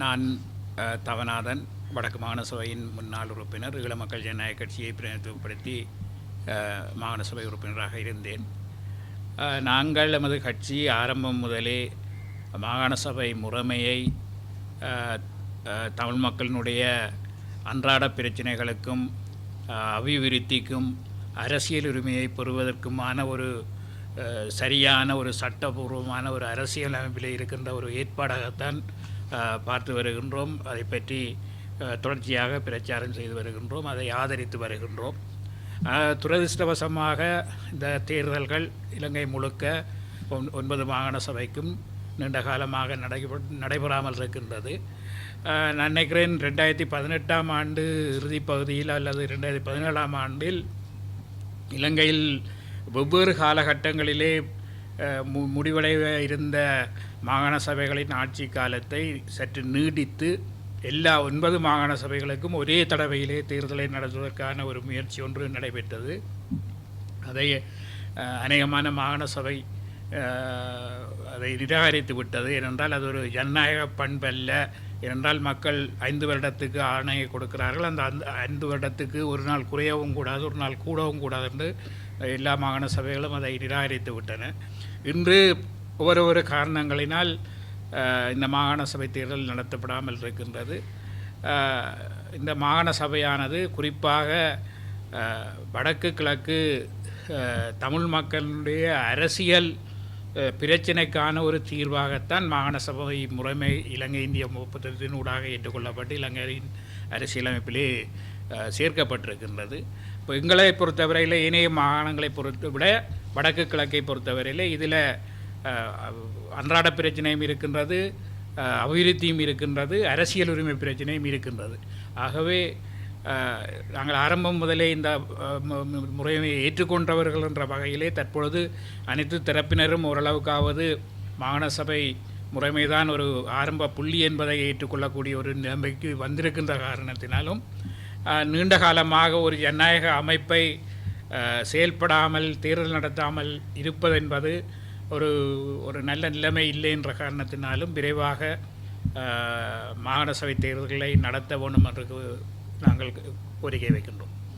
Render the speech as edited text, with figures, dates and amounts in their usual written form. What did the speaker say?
நான் தவநாதன், வடக்கு மாகாண சபையின் முன்னாள் உறுப்பினர், ஈழ மக்கள் ஜனநாயக கட்சியை பிரதிநிதித்துவப்படுத்தி மாகாண சபை உறுப்பினராக இருந்தேன். நாங்கள் எமது கட்சி ஆரம்பம் முதலே மாகாண சபை முறைமையை தமிழ் மக்களினுடைய அன்றாட பிரச்சனைகளுக்கும் அபிவிருத்திக்கும் அரசியல் உரிமையை பெறுவதற்குமான ஒரு சரியான ஒரு சட்டபூர்வமான ஒரு அரசியல் அமைப்பில் இருக்கின்ற ஒரு ஏற்பாடாகத்தான் பார்த்து வருகின்றோம். அதை பற்றி தொடர்ச்சியாக பிரச்சாரம் செய்து வருகின்றோம், அதை ஆதரித்து வருகின்றோம். துரதிருஷ்டவசமாக இந்த தேர்தல்கள் இலங்கை முழுக்க 9 மாகாண சபைக்கும் நீண்ட காலமாக நடைபெறாமல் இருக்கின்றது. நான் நினைக்கிறேன் 2018ஆம் ஆண்டு இறுதிப் பகுதியில் அல்லது 2017ஆம் ஆண்டில் இலங்கையில் வெவ்வேறு காலகட்டங்களிலே முடிவடைய இருந்த மாகாண சபைகளின் ஆட்சி காலத்தை சற்று நீடித்து எல்லா 9 மாகாண சபைகளுக்கும் ஒரே தடவையிலே தேர்தலை நடத்துவதற்கான ஒரு முயற்சி ஒன்று நடைபெற்றது. அதை அநேகமான மாகாண சபை அதை நிராகரித்து விட்டது. ஏனென்றால் அது ஒரு ஜனநாயக பண்பல்ல. ஏனென்றால் மக்கள் 5 வருடத்துக்கு ஆணையை கொடுக்கிறார்கள். அந்த 5 வருடத்துக்கு ஒரு நாள் குறையவும் கூடாது, ஒரு நாள் கூடவும் கூடாது என்று எல்லா மாகாண சபைகளும் அதை நிராகரித்து விட்டன. இன்று ஒவ்வொரு காரணங்களினால் இந்த மாகாண சபை தேர்தல் நடத்தப்படாமல் இருக்கின்றது. இந்த மாகாண சபையானது குறிப்பாக வடக்கு கிழக்கு தமிழ் மக்களுடைய அரசியல் பிரச்சினைக்கான ஒரு தீர்வாகத்தான் மாகாண சபை முறைமை இலங்கை இந்திய ஒப்பந்தத்தினூடாக ஏற்றுக்கொள்ளப்பட்டு இலங்கையின் அரசியலமைப்பிலே சேர்க்கப்பட்டிருக்கின்றது. இப்போ எங்களை பொறுத்தவரையில் ஏனைய மாகாணங்களை விட வடக்கு கிழக்கை பொறுத்தவரையில் இதில் அன்றாட பிரச்சனையும் இருக்கின்றது, அபிவிருத்தியும் இருக்கின்றது, அரசியல் உரிமை பிரச்சனையும் இருக்கின்றது. ஆகவே நாங்கள் ஆரம்பம் முதலே இந்த முறையை ஏற்றுக்கொண்டவர்கள் என்ற வகையிலே தற்பொழுது அனைத்து தரப்பினரும் ஓரளவுக்காவது மாகாண சபை முறைமைதான் ஒரு ஆரம்ப புள்ளி என்பதை ஏற்றுக்கொள்ளக்கூடிய ஒரு நிலைமைக்கு வந்திருக்கின்ற காரணத்தினாலும் நீண்ட காலமாக ஒரு ஜனநாயக அமைப்பை செயல்படாமல் தேர்தல் நடத்தாமல் இருப்பது என்பது ஒரு நல்ல நிலைமை இல்லை என்ற காரணத்தினாலும் விரைவாக மாகாண சபை தேர்தல்களை நடத்த வேண்டும் என்று நாங்கள் கோரிக்கை வைக்கின்றோம்.